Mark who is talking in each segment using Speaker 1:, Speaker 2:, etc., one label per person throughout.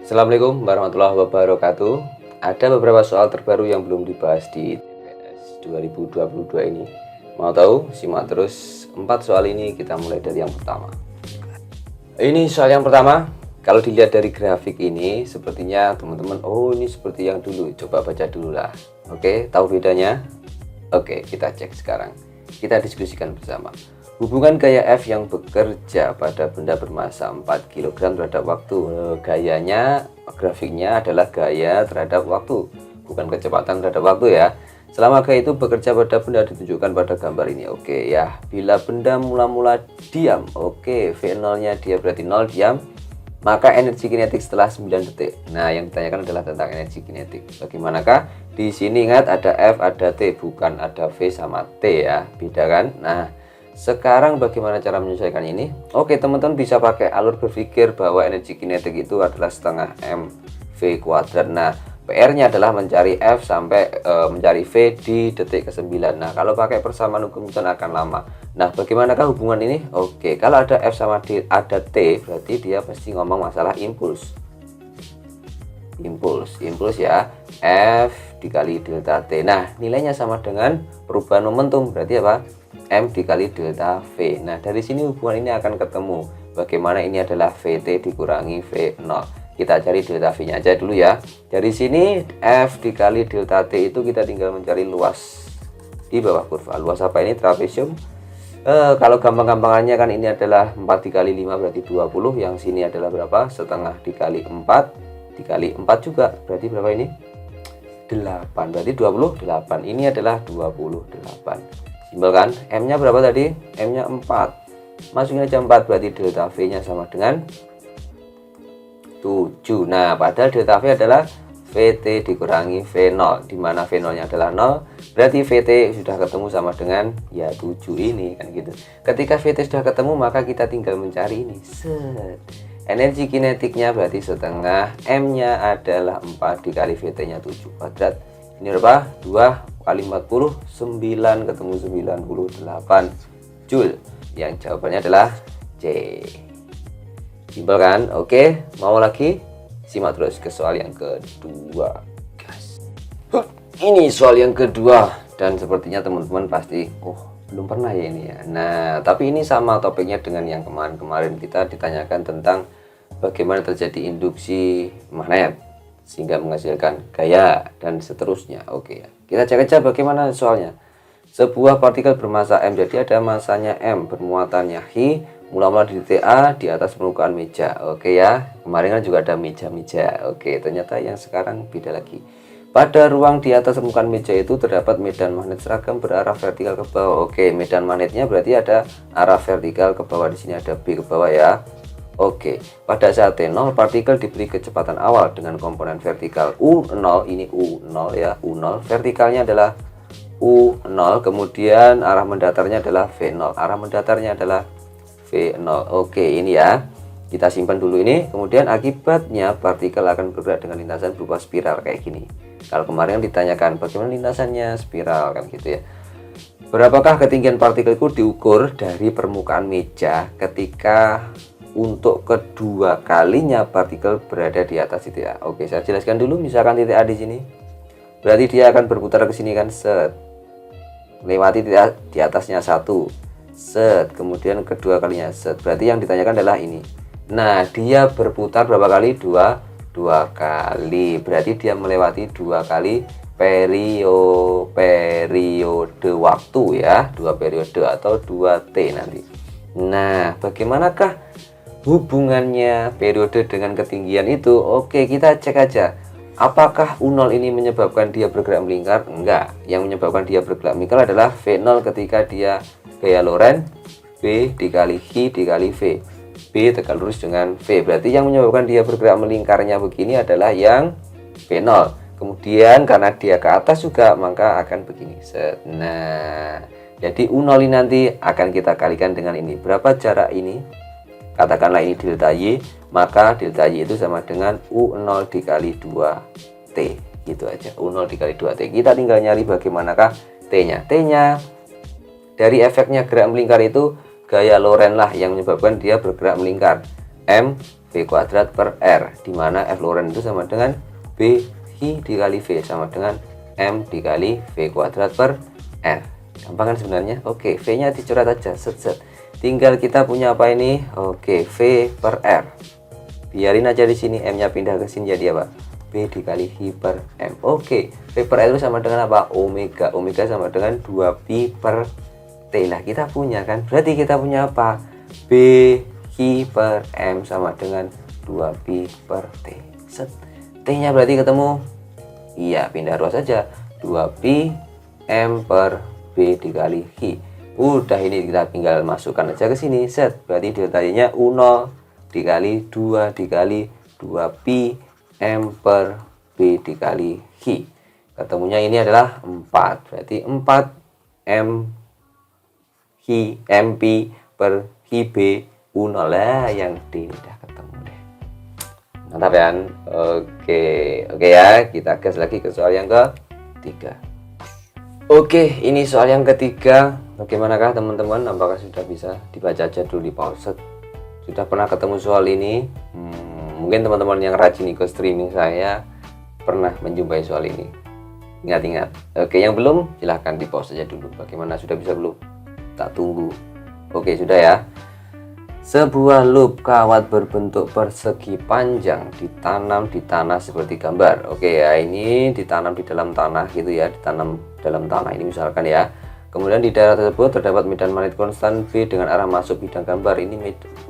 Speaker 1: Assalamualaikum warahmatullahi wabarakatuh. Ada beberapa soal terbaru yang belum dibahas di TPS 2022 ini. Mau tahu? Simak terus 4 soal ini. Kita mulai dari yang pertama. Ini soal yang pertama. Kalau dilihat dari grafik ini, sepertinya teman-teman, oh ini seperti yang dulu. Coba baca dulu lah. Oke, tahu bedanya? Oke, kita cek sekarang. Kita diskusikan bersama. Hubungan gaya F yang bekerja pada benda bermassa 4 kg terhadap waktu. Gayanya, grafiknya adalah gaya terhadap waktu, bukan kecepatan terhadap waktu ya. Selama gaya itu bekerja pada benda ditunjukkan pada gambar ini. Oke ya, bila benda mula-mula diam, oke, V0 nya dia berarti 0 diam, maka energi kinetik setelah 9 detik. Nah, yang ditanyakan adalah tentang energi kinetik. Bagaimanakah? Di sini ingat ada F, ada T, bukan ada V sama T ya. Beda kan? Nah, sekarang bagaimana cara menyelesaikan ini? Oke, teman-teman bisa pakai alur berpikir bahwa energi kinetik itu adalah setengah mv kuadrat. Nah, PR-nya adalah mencari F sampai mencari V di detik ke-9. Nah, kalau pakai persamaan hukum Newton akan lama. Nah, bagaimanakah hubungan ini? Oke, kalau ada F sama D, ada T, berarti dia pasti ngomong masalah impuls. Impuls ya, F dikali delta T. Nah, nilainya sama dengan perubahan momentum, berarti apa? M dikali delta V. Nah, dari sini hubungan ini akan ketemu. Bagaimana ini adalah VT dikurangi V0. Kita cari delta V-nya aja dulu ya. Dari sini F dikali delta T itu kita tinggal mencari luas di bawah kurva. Luas apa ini? Trapesium. Kalau gampang-gampangannya kan ini adalah 4 dikali 5 berarti 20. Yang sini adalah berapa? Setengah dikali 4 dikali 4 juga. Berarti berapa ini? 8. Berarti 28. Ini adalah 28. Simpel kan? M-nya berapa tadi? M-nya 4. Masukin aja 4, berarti delta V-nya sama dengan 7. Nah, padahal delta V adalah VT dikurangi V0, di mana V0-nya adalah 0, berarti VT sudah ketemu sama dengan ya 7 ini kan gitu. Ketika VT sudah ketemu, maka kita tinggal mencari ini. Set. Energi kinetiknya berarti setengah, M-nya adalah 4 dikali VT-nya 7 kuadrat. Ini berapa? 2 kali 40, 9 ketemu 98 Joule. Yang jawabannya adalah C. Simpel kan? Oke, mau lagi? Simak terus ke soal yang kedua, guys. Ini soal yang kedua, dan sepertinya teman-teman pasti belum pernah ya ini ya. Nah, tapi ini sama topiknya dengan yang kemarin-kemarin. Kita ditanyakan tentang bagaimana terjadi induksi magnet sehingga menghasilkan gaya dan seterusnya. Oke ya, kita cek aja bagaimana soalnya. Sebuah partikel bermassa M, jadi ada masanya M, bermuatannya Hi, mula-mula di titik A di atas permukaan meja. Oke ya, kemarin kan juga ada meja-meja. Oke, ternyata yang sekarang beda lagi. Pada ruang di atas permukaan meja itu terdapat medan magnet seragam berarah vertikal ke bawah. Oke, medan magnetnya berarti ada arah vertikal ke bawah. Di sini ada B ke bawah ya. Oke, pada saat T0 partikel diberi kecepatan awal dengan komponen vertikal U0, ini U0 ya, U0, vertikalnya adalah U0, kemudian arah mendatarnya adalah V0, arah mendatarnya adalah V0. Oke, ini ya, kita simpan dulu ini. Kemudian akibatnya partikel akan bergerak dengan lintasan berupa spiral kayak gini. Kalau kemarin ditanyakan bagaimana lintasannya, spiral kan gitu ya. Berapakah ketinggian partikel itu diukur dari permukaan meja ketika untuk kedua kalinya partikel berada di atas titik A. Oke, saya jelaskan dulu. Misalkan titik A di sini, berarti dia akan berputar ke sini kan, set, lewati titik A di atasnya 1, set, kemudian kedua kalinya set. Berarti yang ditanyakan adalah ini. Nah, dia berputar berapa kali? Dua kali. Berarti dia melewati 2 kali periode waktu ya, 2 periode atau 2T nanti. Nah, bagaimanakah hubungannya periode dengan ketinggian itu? Oke, kita cek aja. Apakah U0 ini menyebabkan dia bergerak melingkar? Enggak. Yang menyebabkan dia bergerak melingkar adalah V0 ketika dia gaya Lorentz, B dikali Hi dikali V. B tegak lurus dengan V. Berarti yang menyebabkan dia bergerak melingkarnya begini adalah yang V0. Kemudian karena dia ke atas juga, maka akan begini. Nah, jadi U0 ini nanti akan kita kalikan dengan ini. Berapa jarak ini? Katakanlah ini delta Y, maka delta Y itu sama dengan U0 dikali 2T. Gitu aja, U0 dikali 2T. Kita tinggal nyari bagaimanakah T-nya. T-nya dari efeknya gerak melingkar itu gaya Lorentz lah yang menyebabkan dia bergerak melingkar. M, V, V kuadrat per R, di mana F Lorentz itu sama dengan B I dikali V sama dengan M dikali V kuadrat per R. Gampang kan sebenarnya? Oke, V nya dicoret aja, set. Tinggal kita punya apa ini? Oke, V per R. Biarin aja di sini, M nya pindah ke sini jadi apa? B dikali I per M. Oke, V per R itu sama dengan apa? Omega. Omega sama dengan 2pi per T. Lah kita punya kan? Berarti kita punya apa? B I per M sama dengan 2pi per T. Set. T nya berarti ketemu? Iya, pindah ruas saja. 2pi M per B dikali I. Udah, ini kita tinggal masukkan aja ke sini. Set. Berarti delta Y-nya U0 dikali 2 dikali 2pi M per B dikali I. Ketemunya ini adalah 4. Berarti 4 MP per IB U0 lah, yang D udah ketemu deh. Mantap ya. Oke ya, kita gas lagi ke soal yang ketiga. Oke, ini soal yang ketiga. Bagaimanakah teman-teman? Apakah sudah bisa dibaca aja dulu di pause? Sudah pernah ketemu soal ini? Mungkin teman-teman yang rajin ikut streaming saya pernah menjumpai soal ini. Ingat-ingat. Oke, yang belum silahkan di pause aja dulu. Bagaimana, sudah bisa belum? Tak tunggu. Oke, sudah ya. Sebuah loop kawat berbentuk persegi panjang ditanam di tanah seperti gambar. Oke ya, ini ditanam di dalam tanah gitu ya, ditanam dalam tanah ini misalkan ya. Kemudian di daerah tersebut terdapat medan magnet konstan V dengan arah masuk bidang gambar. Ini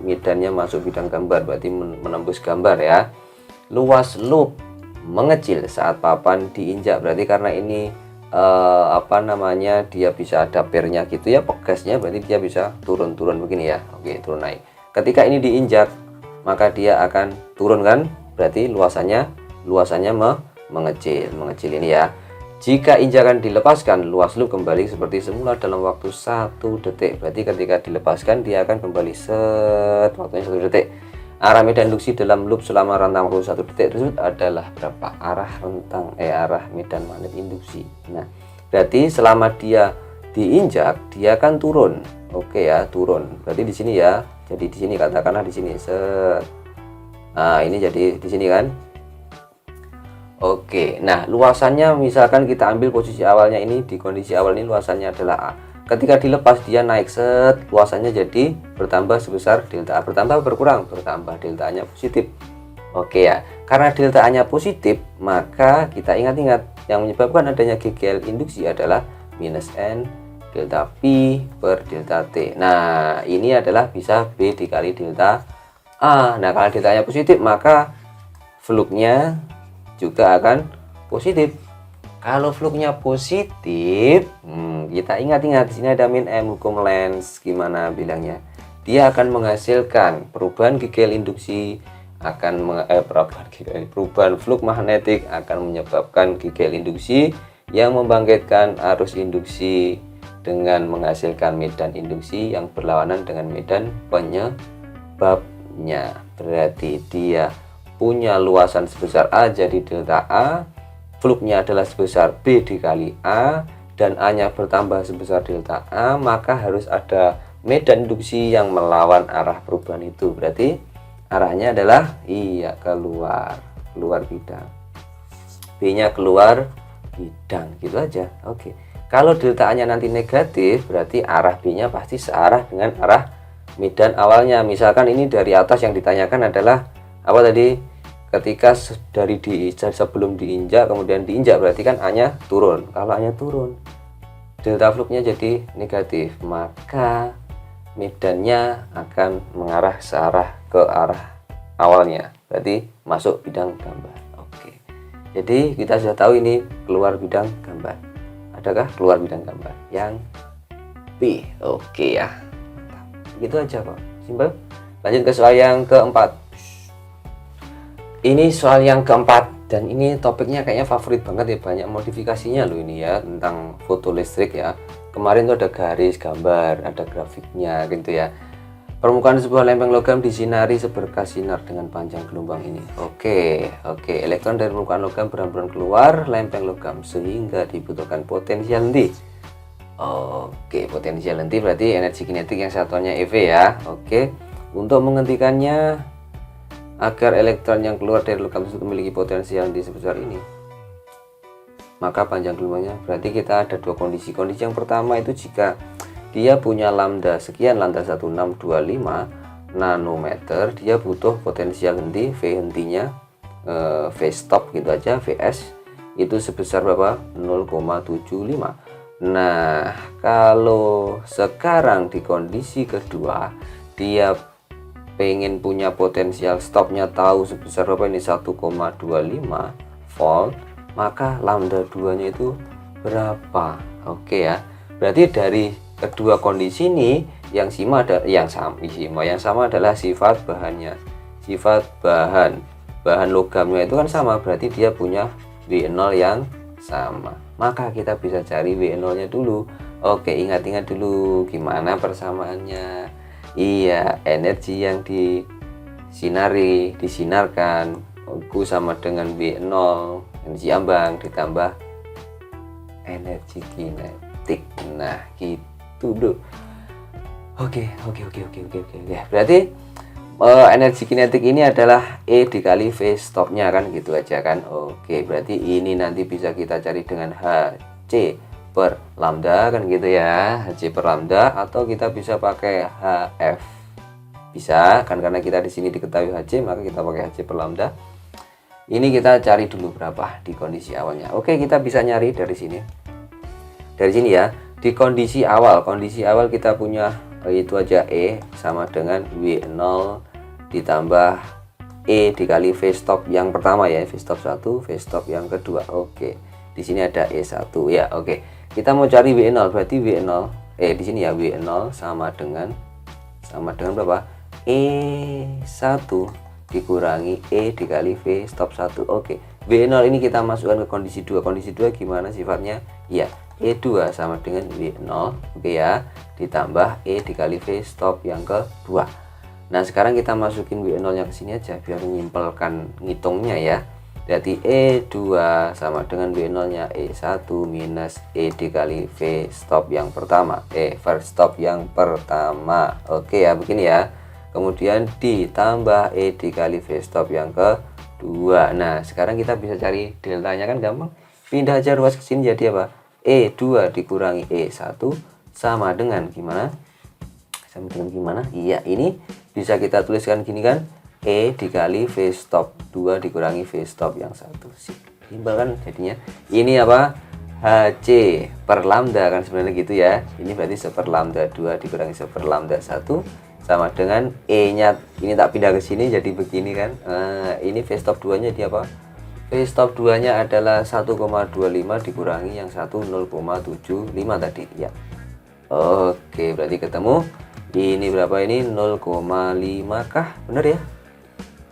Speaker 1: medannya masuk bidang gambar, berarti menembus gambar ya. Luas loop mengecil saat papan diinjak, berarti karena ini dia bisa ada pernya gitu ya, pegasnya, berarti dia bisa turun begini ya. Oke, turun naik. Ketika ini diinjak, maka dia akan turun kan, berarti luasannya mengecil ini ya. Jika injakan dilepaskan, luas loop kembali seperti semula dalam waktu 1 detik. Berarti ketika dilepaskan dia akan kembali set, waktunya 1 detik. Arah medan induksi dalam loop selama rentang waktu 1 detik tersebut adalah berapa? Arah medan magnet induksi. Nah, berarti selama dia diinjak, dia akan turun. Oke ya, turun. Berarti di sini ya. Jadi di sini, katakanlah di sini set. Nah, ini jadi di sini kan. Oke. Nah, luasannya misalkan kita ambil posisi awalnya ini, di kondisi awal ini luasannya adalah A. Ketika dilepas dia naik set, luasannya jadi bertambah sebesar delta A. Bertambah berkurang? Bertambah, delta A-nya positif. Oke ya. Karena delta A-nya positif, maka kita ingat-ingat yang menyebabkan adanya GGL induksi adalah minus N delta P per delta T. Nah, ini adalah bisa B dikali delta A. Nah, kalau delta A-nya positif, maka fluknya juga akan positif. Kalau fluknya positif, kita ingat-ingat di sini ada min M, hukum Lenz gimana bilangnya? Dia akan menghasilkan perubahan GGL induksi, perubahan fluk magnetik akan menyebabkan GGL induksi yang membangkitkan arus induksi dengan menghasilkan medan induksi yang berlawanan dengan medan penyebabnya. Berarti dia punya luasan sebesar A, jadi delta A, fluknya adalah sebesar B dikali A, dan A-nya bertambah sebesar delta A, maka harus ada medan induksi yang melawan arah perubahan itu. Berarti arahnya adalah keluar bidang. B-nya keluar bidang, gitu aja. Oke. Kalau delta A-nya nanti negatif, berarti arah B-nya pasti searah dengan arah medan awalnya. Misalkan ini dari atas yang ditanyakan adalah apa tadi? Ketika sebelum diinjak kemudian diinjak, berarti kan A-nya turun. Kalau A-nya turun, delta fluknya jadi negatif, maka medannya akan mengarah searah ke arah awalnya, berarti masuk bidang gambar. Oke. Jadi kita sudah tahu ini keluar bidang gambar. Adakah keluar bidang gambar? Yang B. Oke ya. Begitu aja kok. Simpel. Lanjut ke soal yang keempat. Ini soal yang keempat, dan ini topiknya kayaknya favorit banget ya, banyak modifikasinya loh ini ya, tentang foto listrik ya. Kemarin tuh ada garis gambar, ada grafiknya gitu ya. Permukaan sebuah lempeng logam disinari seberkas sinar dengan panjang gelombang ini. Oke, elektron dari permukaan logam berhamburan keluar lempeng logam sehingga dibutuhkan potensial nanti. Oke, potensial nanti berarti energi kinetik yang satuannya EV ya. Oke, untuk menghentikannya Agar elektron yang keluar dari logam tersebut memiliki potensial yang sebesar ini, maka panjang gelombangnya, berarti kita ada dua kondisi. Kondisi yang pertama itu jika dia punya lambda sekian, lambda 1625 nanometer, dia butuh potensial henti, V hentinya, V stop gitu aja, Vs itu sebesar berapa? 0,75. Nah, kalau sekarang di kondisi kedua, dia pengen punya potensial stopnya tahu sebesar berapa ini, 1,25 volt, maka lambda 2 nya itu berapa? Oke ya, berarti dari kedua kondisi ini yang sama adalah sifat bahannya. Sifat bahan logamnya itu kan sama, berarti dia punya W0 yang sama. Maka kita bisa cari W0 nya dulu. Oke, ingat-ingat dulu gimana persamaannya. Iya, energi yang disinarkan U sama dengan W0, energi ambang ditambah energi kinetik. Nah, gitu dulu. Oke. Berarti energi kinetik ini adalah E dikali V stopnya kan, gitu aja kan. Oke, berarti ini nanti bisa kita cari dengan HC per lambda kan gitu ya, HC per lambda, atau kita bisa pakai HF. Bisa kan, karena kita di sini diketahui HC, maka kita pakai HC per lambda. Ini kita cari dulu berapa di kondisi awalnya. Oke, kita bisa nyari dari sini. Dari sini ya, di kondisi awal kita punya itu aja E sama dengan W0 ditambah E dikali V stop yang pertama ya, V stop 1, V stop yang kedua. Oke, di sini ada E1 ya. Oke, kita mau cari W0, berarti W0 di sini ya, W0 sama dengan berapa? E1 dikurangi E dikali V stop 1. Oke, W0 ini kita masukkan ke kondisi 2. Kondisi 2 gimana sifatnya? Ya, E2 sama dengan W0, oke ya, ditambah E dikali V stop yang kedua. Nah, sekarang kita masukin W0 nya ke sini aja biar menyimpelkan ngitungnya ya. Berarti E2 sama dengan W0 nya E1 minus E dikali V stop yang pertama, first stop yang pertama. Oke ya, begini ya. Kemudian ditambah E dikali V stop yang kedua. Nah, sekarang kita bisa cari deltanya kan gampang. Pindah aja ruas ke sini jadi apa? E2 dikurangi E1 sama dengan gimana? Iya, ini bisa kita tuliskan gini kan, E dikali V stop 2 dikurangi V stop yang 1. Simpel kan jadinya. Ini apa? HC per lambda kan sebenarnya gitu ya. Ini berarti 1 per lambda 2 dikurangi 1 per lambda 1 sama dengan E nya, ini tak pindah ke sini jadi begini kan. Ini V stop 2 nya dia apa? V stop 2 nya adalah 1,25 dikurangi yang 0,75 tadi ya. Oke, berarti ketemu. Ini berapa ini? 0,5 kah? Bener ya?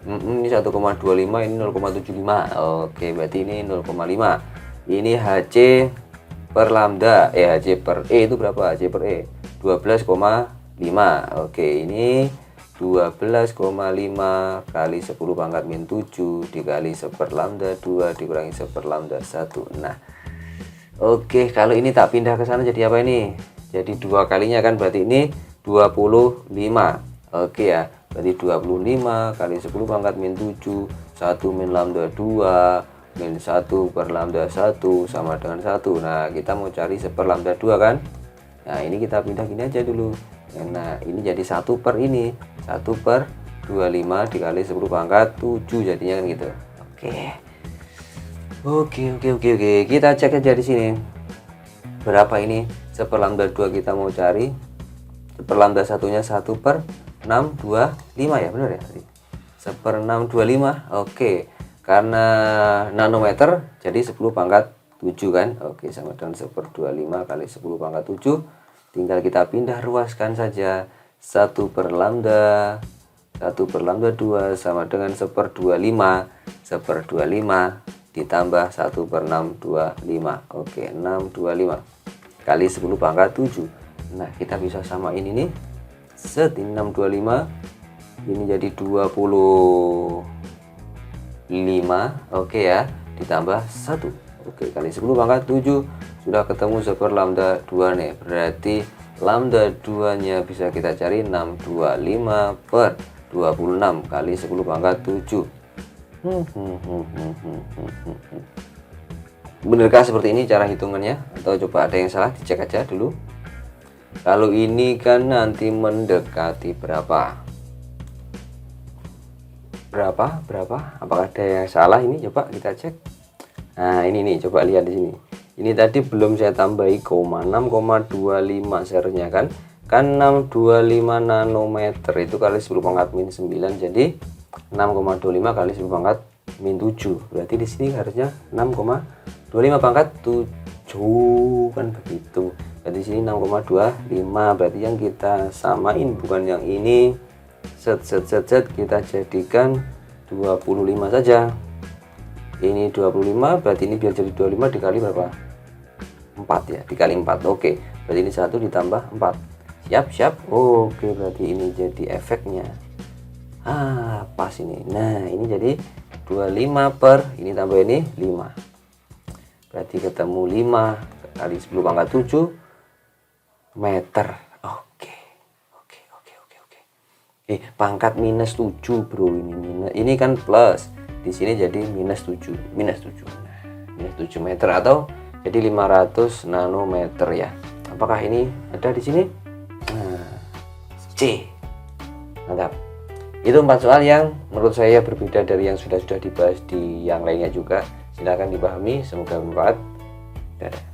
Speaker 1: Ini 1,25, ini 0,75. Oke, berarti ini 0,5. Ini HC per lambda, HC per E itu berapa? HC per E 12,5. Oke, ini 12,5 kali 10 pangkat min 7 dikali 1 per lambda 2 dikurangi 1 per lambda 1. Nah, oke, kalau ini tak pindah ke sana jadi apa ini? Jadi dua kalinya kan, berarti ini 25. Oke ya, berarti 25 kali 10 pangkat min 7, 1 min lambda 2 min 1 per lambda 1 sama dengan 1. Nah, kita mau cari 1 per lambda 2 kan. Nah, ini kita pindah gini aja dulu. Nah, ini jadi 1 per ini, 1 per 25 dikali 10 pangkat 7 jadinya kan gitu. Oke. Kita cek aja di sini. Berapa ini? 1 per lambda 2 kita mau cari. 1 per lambda 1-nya 1 per 625 ya, benar ya? 1 per 625. Oke. Karena nanometer jadi 10 pangkat 7 kan. Oke, sama dengan 1 per 25 kali 10 pangkat 7. Tinggal kita pindah ruaskan saja. 1 per lambda 2 sama dengan 1 per 25. 1 per 25 ditambah 1 per 625. Oke, 625 kali 10 pangkat 7. Nah, kita bisa samain ini. Ini 625. Ini jadi 25. Oke ya, ditambah 1. Oke, kali 10 pangkat 7 sudah ketemu 1 per lambda 2 nih. Berarti lambda 2 nya bisa kita cari 625 per 26 kali 10 pangkat 7. Benarkah seperti ini cara hitungannya? Atau coba ada yang salah, dicek aja dulu. Kalau ini kan nanti mendekati berapa? Berapa? Apakah ada yang salah ini? Coba kita cek. Nah, ini nih, coba lihat di sini. Ini tadi belum saya tambahi koma 6,25 seharusnya kan? Kan 625 nanometer itu kali 10 pangkat min 9, jadi 6,25 kali 10 pangkat min 7. Berarti di sini harusnya 6,25 pangkat 7 kan begitu. Berarti di sini 6,25. Berarti yang kita samain bukan yang ini. Set kita jadikan 25 saja. Ini 25, berarti ini biar jadi 25 dikali berapa? 4 ya, dikali 4. Oke, berarti ini 1 ditambah 4. Siap. Oke, berarti ini jadi efeknya. Pas ini. Nah, ini jadi 25 per ini tambah ini 5. Berarti ketemu 5 kali 10 pangkat 7 meter. Oke. Pangkat minus 7, bro. Ini kan plus. Di sini jadi minus 7. Nah, minus 7 meter atau jadi 500 nanometer ya. Apakah ini ada di sini? C. Mantap. Itu 4 soal yang menurut saya berbeda dari yang sudah dibahas di yang lainnya juga. Silakan dipahami, semoga bermanfaat. Dadah.